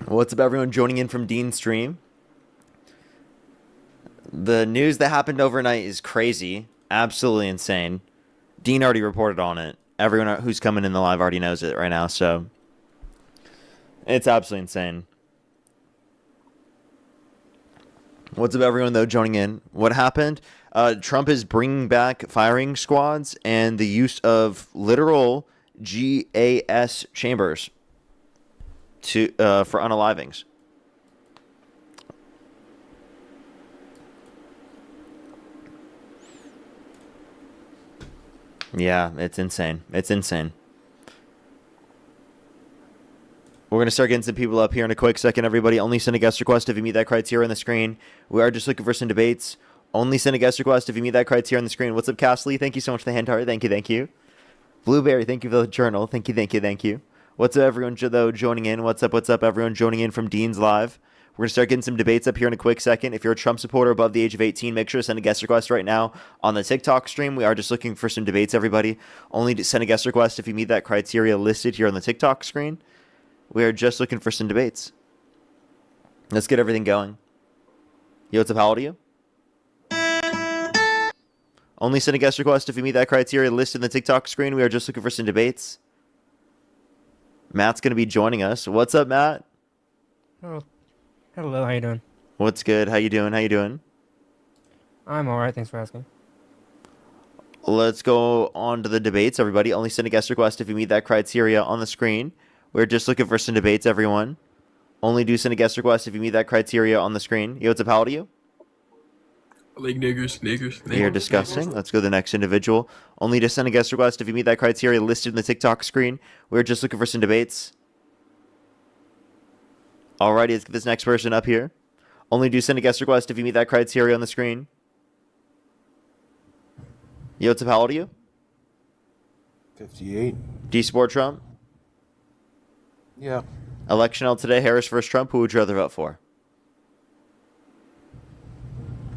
What's up, everyone joining in from Dean's stream? The news that happened overnight is crazy. Absolutely insane. Dean already reported on it. Everyone who's coming in the live already knows it right now, so it's absolutely insane. What's up, everyone, though, joining in? What happened? Trump is bringing back firing squads and the use of literal gas chambers for unalivings. Yeah, it's insane. It's insane. We're going to start getting some people up here in a quick second, everybody. Only send a guest request if you meet that criteria on the screen. We are just looking for some debates. Only send a guest request if you meet that criteria on the screen. What's up, Castley? Thank you so much for the hand heart. Thank you, thank you. Blueberry, thank you for the journal. Thank you, thank you, thank you. What's up, everyone, though, joining in? What's up, everyone joining in from Dean's Live? We're going to start getting some debates up here in a quick second. If you're a Trump supporter above the age of 18, make sure to send a guest request right now on the TikTok stream. We are just looking for some debates, everybody. Only to send a guest request if you meet that criteria listed here on the TikTok screen. We are just looking for some debates. Let's get everything going. Yo, what's up? How old are you? Only send a guest request if you meet that criteria listed in the TikTok screen. We are just looking for some debates. Matt's going to be joining us. What's up, Matt? Oh, hello. How you doing? What's good? How you doing? How you doing? I'm all right. Thanks for asking. Let's go on to the debates, everybody. Only send a guest request if you meet that criteria on the screen. We're just looking for some debates, everyone. Only do send a guest request if you meet that criteria on the screen. Yo, what's up? How old are you? Like niggers. You're disgusting. Let's go to the next individual. Only to send a guest request if you meet that criteria listed in the TikTok screen. We're just looking for some debates. Alrighty, let's get this next person up here. Only do send a guest request if you meet that criteria on the screen. Yo, what's up? How old are you? 58. Do you support Trump? Yeah. Election held today, Harris versus Trump. Who would you rather vote for?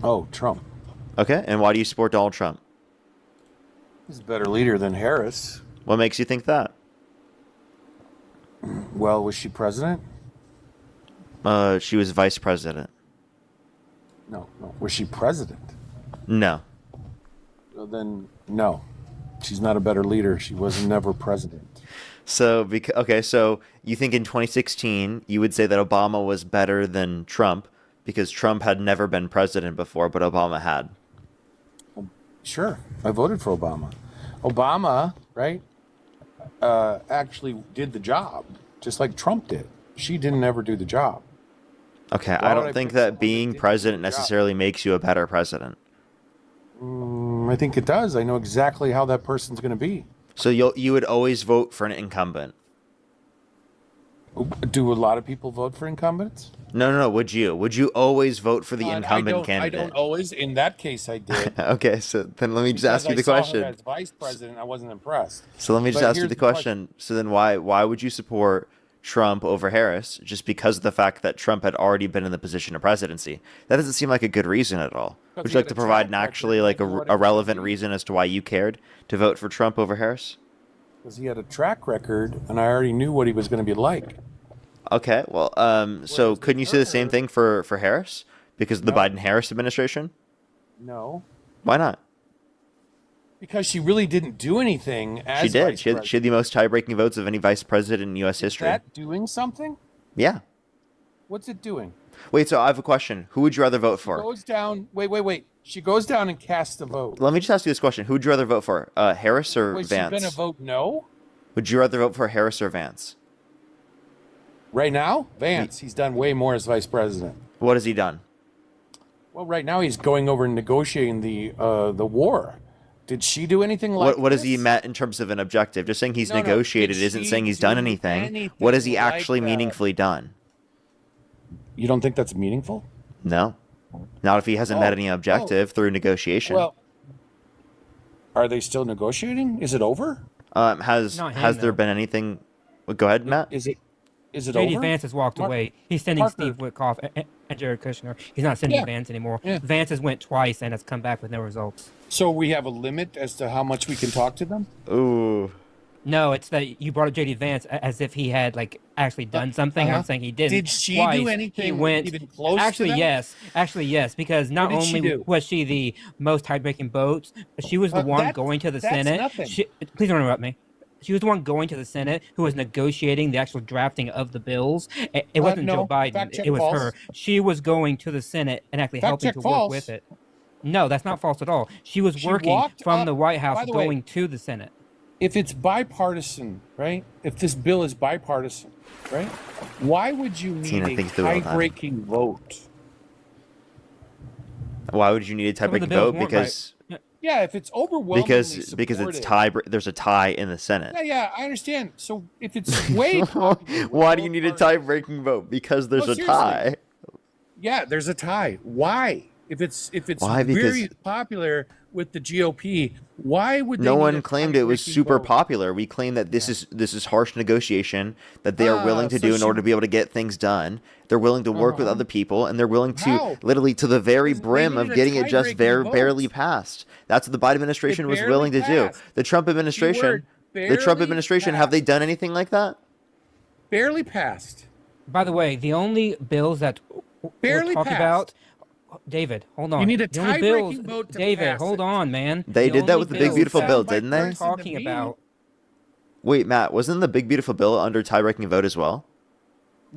Oh, Trump. Okay, and why do you support Donald Trump? He's a better leader than Harris. What makes you think that? Well, was she president? She was vice president. No. Was she president? No. Well, then, no. She's not a better leader. She was never president. So, so you think in 2016 you would say that Obama was better than Trump because Trump had never been president before, but Obama had. Sure. I voted for Obama. Obama, right, actually did the job, just like Trump did. She didn't ever do the job. Okay, I don't think that being president necessarily makes you a better president. I think it does. I know exactly how that person's going to be. So you would always vote for an incumbent? Do a lot of people vote for incumbents? No. Would you? Would you always vote for the incumbent candidate? I don't always. In that case, I did. Okay, so then let me just ask you the question. Saw her as vice president, I wasn't impressed. So let me just ask you the question. So then why would you support Trump over Harris just because of the fact that Trump had already been in the position of presidency? That doesn't seem like a good reason at all. Would you like to provide an actually like a relevant reason as to why you cared to vote for Trump over Harris? Because he had a track record, and I already knew what he was going to be like. Okay, well, so couldn't you say the same thing for Harris because of the Biden-Harris administration? No. Why not? Because she really didn't do anything as She did. vice She had the most tie-breaking votes of any vice president in U.S. history. Is that doing something? Yeah. What's it doing? Wait, so I have a question. Who would you rather vote for? She goes down. Wait. She goes down and casts the vote. Let me just ask you this question. Who would you rather vote for, Harris or Was Vance? she going to vote no? Would you rather vote for Harris or Vance? Right now? Vance. He's done way more as vice president. What has he done? Well, right now he's going over and negotiating the war. Did she do anything like What has this? he met in terms of an objective? Just saying he's No. negotiated Did isn't she saying he's done do anything. anything What has he like actually that? meaningfully done? You don't think that's meaningful? No. Not if he hasn't met any objective through negotiation. Well, are they still negotiating? Is it over? Has Not him, there though. been anything? Well, go ahead, Matt. Is it JD over? Vance has walked Mark- away. He's sending Parker. Steve Witkoff and Jared Kushner. He's not sending Yeah. Vance anymore. Yeah. Vance has went twice and has come back with no results. So we have a limit as to how much we can talk to them? Ooh. No, it's that you brought up JD Vance as if he had like actually done something. I'm saying he didn't. Did she Twice, do he anything went, even close actually, to that? yes. Actually, yes. Because not What did she only do? was she the most tie-breaking votes, but she was the one going to the that's Senate. nothing. Please don't interrupt me. She was the one going to the Senate who was negotiating the actual drafting of the bills. It wasn't Joe No. Biden. Fact check It was false. her. She was going to the Senate and actually Fact helping check to false. work with it. No, that's not false at all. She was She working walked from up- the White House by the way, going to the Senate. If it's bipartisan, right? If this bill is bipartisan, right? Why would you need Tina, a think through all that. tie-breaking vote? Why would you need a Some of the tie-breaking bills vote? weren't Because Yeah, if it's overwhelmingly because it's supported- tie. There's a tie in the Senate. Yeah, I understand. So if it's way popular with Why do you both need a parties- tie-breaking vote? Because there's No, a seriously. tie. Yeah, there's a tie. Why? If it's Why? Because- very popular with the GOP, why would they No need one a claimed it was tie-breaking super vote? popular. We claim that this is harsh negotiation that they are willing to so do in she- order to be able to get things done. They're willing to work with other people, and they're willing to How? literally to the very Because they brim of needed a getting it just tie-breaking vote. barely passed. That's what the Biden administration was barely willing to do. passed. The Trump administration, Keyword, the Trump barely administration, have they done anything like that? Barely passed. By the way, the only bills that Barely we're talking passed. about, David, hold on. You need a The only tie-breaking vote to David, pass hold it. on, man. They The did that only with the Big bills Beautiful that Bill, we're didn't they? Talking To me. about, Wait, Matt, wasn't the Big Beautiful Bill under tie-breaking vote as well?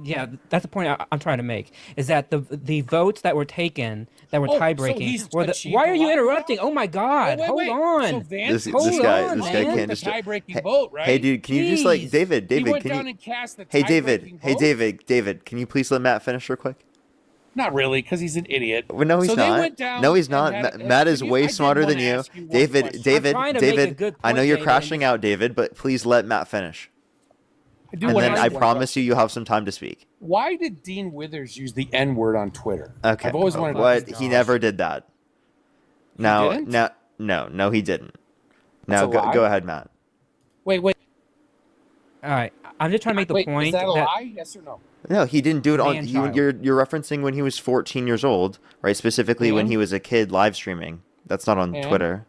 yeah, that's the point I'm trying to make. Is that the votes that were taken that were Oh, so tie-breaking he's were the? achieved Why a are you lot interrupting? now? Oh my God! Wait, Hold wait. on. So Vance This Hold guy on, this guy man. can't the just. tie-breaking Hey, vote, right? hey, dude, can you just like Jeez. David? he David, went can down you? and cast the Hey, David. tie-breaking Hey, vote? David, can you please let Matt finish real quick? Not really, because he's an idiot. Well, no, he's So they not. went down No, he's and not. had- Matt is can way I did smarter than wanna you. ask you one David, question. David, I'm trying to make a David. good I know point, you're David, crashing and you- out, David, but please let Matt finish. I do And wanna then ask I you one promise you, you'll have some time to speak. Why did Dean Withers use the N-word on Twitter? Okay. I've always wanted to What? ask He this. never did that. Now, didn't? no, he didn't. Now, That's a lie? go ahead, Matt. Wait. All right, I'm just trying to make the Wait, point is that a lie? Yes or no? No, he didn't do it on. Man-child. You're referencing when he was 14 years old, right? Specifically when And? he was a kid live streaming. That's not on And? Twitter.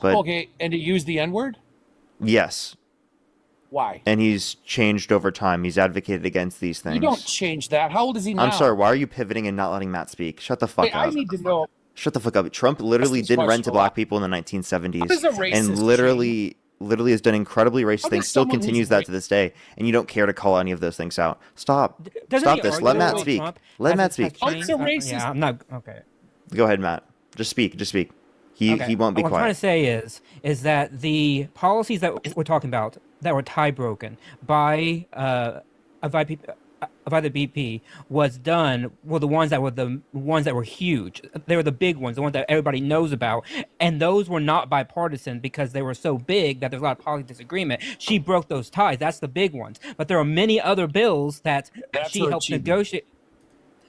But Okay, and to use the N-word? yes, Why? and he's changed over time. He's advocated against these things. You don't change that. How old is he now? I'm sorry. Why are you pivoting and not letting Matt speak? Shut the fuck Wait, I up. need to know. Shut the fuck up. Trump literally this didn't rent question to a black lot. people in the How 1970s, does a racist and literally has done incredibly racist How things. does Still someone who's continues that ra- to this day, and you don't care to call any of those things out. Stop. Doesn't Stop he this. argue Let that Matt Donald speak. Trump Let has- Matt has speak. Oh, it's a changed? racist- Yeah, I'm not okay. Go ahead, Matt. Just speak. He Okay. won't be What I'm trying quiet. to say is that the policies that we're talking about that were tie broken by the BP was done were the ones that were huge. They were the big ones, the ones that everybody knows about, and those were not bipartisan because they were so big that there's a lot of policy disagreement. She broke those ties. That's the big ones. But there are many other bills that That's she her helped achievement. negotiate.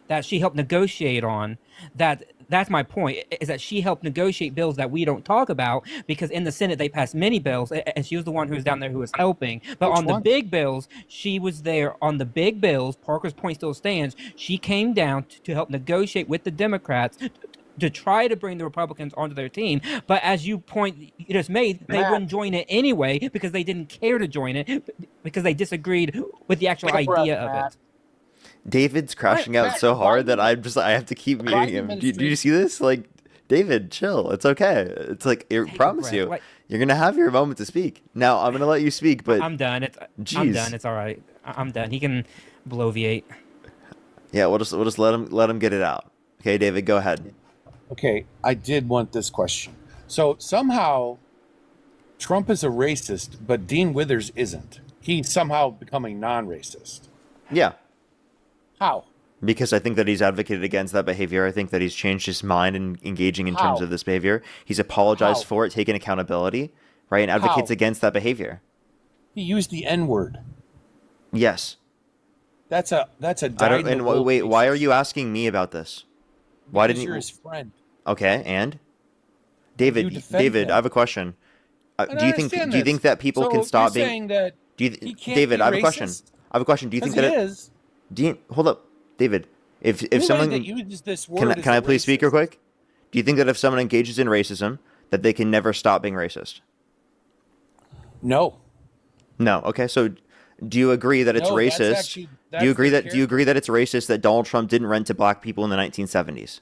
That she helped negotiate on. That's my point. Is that she helped negotiate bills that we don't talk about because in the Senate they passed many bills, and she was the one who was down there who was helping. But Which on the ones? big bills, she was there on the big bills. Parker's point still stands. She came down to help negotiate with the Democrats to try to bring the Republicans onto their team. But as you just made, they Matt. wouldn't join it anyway because they didn't care to join it because they disagreed with the actual Take a breath, idea of Matt. it. David's crashing out Matt, so hard Biden- that I have to keep muting Biden him. Do you administration- see this? Like, David, chill. It's okay. It's like I a promise breath. you, Like- you're gonna have your moment to speak. Now I'm gonna let you speak, but I'm done. I'm Jeez. done. It's all right. I'm done. He can bloviate. yeah, we'll just let him get it out. Okay, David, go ahead. Okay, I did want this question. So somehow Trump is a racist, but Dean Withers isn't. He's somehow becoming non-racist. Yeah. How? Because I think that he's advocated against that behavior. I think that he's changed his mind and engaging in terms How? of this behavior. He's apologized How? for it, taken accountability, right, and advocates How? against that behavior. He used the N-word. Yes. That's a I don't. And wait, why are you asking me about this? Why didn't you're you? his friend? Okay, and You David, defend David, him. I have a question. And Do I you think understand do you this. think that people So can stop you're being? saying that Do you, he can't David, be I have a question. racist? I have a question. Do you think Because that he it, is. hold up, David? If Anybody someone that uses this word can I is a please speak real racist. quick? Do you think that if someone engages in racism, that they can never stop being racist? No. No. Okay. So Do you agree that it's No, that's racist? actually- Do that's you agree their that it's racist that Donald Trump didn't rent to black people in the 1970s?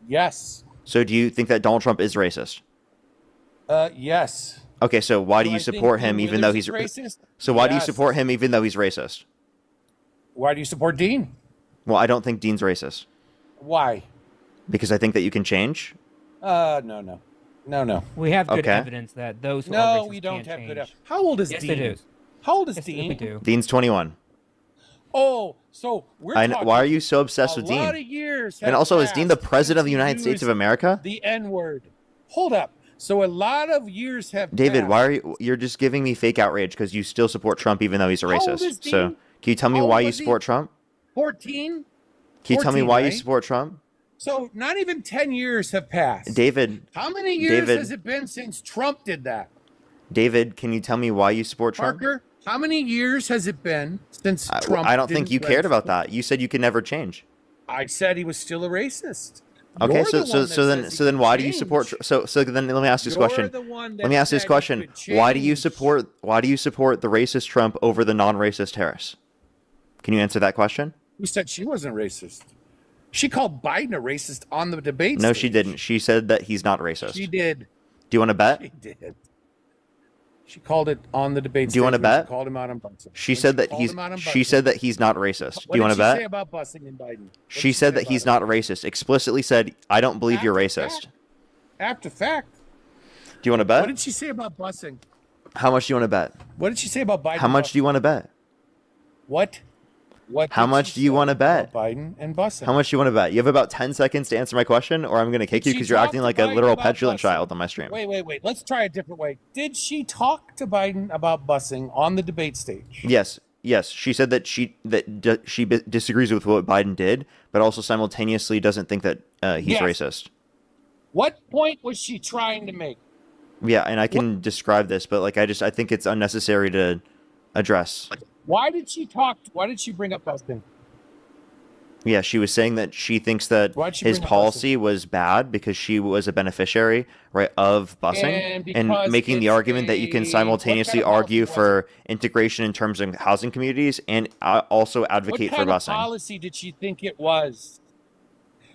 Yes. So do you think that Donald Trump is racist? Yes. Okay, so why do I you think support him Dean even though Withers he's is racist? So why do you Yes. support him even though he's racist? Why do you support Dean? Well, I don't think Dean's racist Why? because I think that you can change. No. We have good Okay. evidence that those who are No, racist we don't can't have change. good. How old is Yes, Dean? it is. How old is Yes, Dean? we do. Dean's 21. Oh, so we're I know, talking why are you so obsessed a with lot of Dean? years. And have also, is Dean the passed president of since the he United States of used America? The N-word. Hold up. So a lot of years have David, passed. why are you're just giving me fake outrage because you still support Trump even though he's a How old racist? is So, Dean? can you tell me How old why you was he? support Trump? 14? Can you tell me 14, why you right? support Trump? So not even 10 years have passed. David, How many years David. has it been since Trump did that? David, can you tell me why you support Trump? Parker, how many years has it been since Trump I don't think didn't you cared rent- about that. You said you could never change. I said he was still a racist. Okay, You're so the so one so that then says so he then could why do you change. support so then let me ask you this You're question. the one that Let me ask you this said he question. could Why do you change. support the racist Trump over the non-racist Harris? Can you answer that question? Who said she wasn't racist? She called Biden a racist on the debate No, stage. she didn't. She said that he's not racist. She did. Do you want to bet? She did. She called it on the debate Do you wanna stage when bet? She called him out on busing. She When said that called he's him out on she busing. said that he's not racist. What Do you did want to she bet? say about busing and Biden? What She did said say that he's about not racist. Explicitly said, "I don't believe you're After racist." fact. After fact. Do you want to What bet? did she say about busing? How much do you want to bet? What did she say about Biden? How much do you want to bet? What? What? How did much she do you say wanna bet? about Biden and busing. How much do you want to bet? You have about 10 seconds to answer my question, or I'm going to kick Did you she because you're talk acting to like a Biden literal about petulant busing? child on my stream. Wait. Let's try a different way. Did she talk to Biden about busing on the debate stage? Yes. She said that she disagrees with what Biden did, but also simultaneously doesn't think that he's Yes. racist. What point was she trying to make? Yeah, and I can describe this, but like I think it's unnecessary to address. Why did she bring up busing? Yeah, she was saying that she thinks that Why'd she his bring up policy was bad because she was a beneficiary, right, of busing, And and because making the it's argument that you can a- simultaneously what kind of argue policy was for integration in terms of housing communities and also What advocate for kind of busing. policy did she think it was?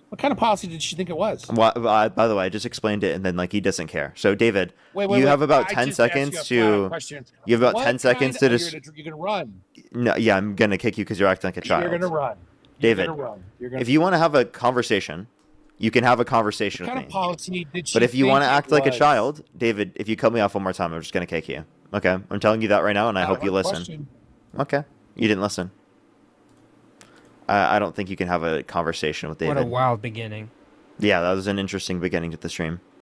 What kind of policy did she think it was? By the way, I just explained it, and then like he doesn't care. So David, Wait, you have about I 10 just asked you seconds a to. flat question. You have about What 10 seconds kind to of- just. You're gonna run. No, yeah, I'm gonna kick you because you're acting like a child. You're gonna run. David, You're gonna run. You're gonna. if you want to have a conversation, you can have a conversation What with kind me. of policy did she? But if you think want to it act like a was? child, David, if you cut me off one more time, I'm just gonna kick you. Okay, I'm telling you that right now, and I hope you One listen. question. Okay, you didn't listen. I don't think you can have a conversation with David. What a wild beginning. Yeah, that was an interesting beginning to the stream.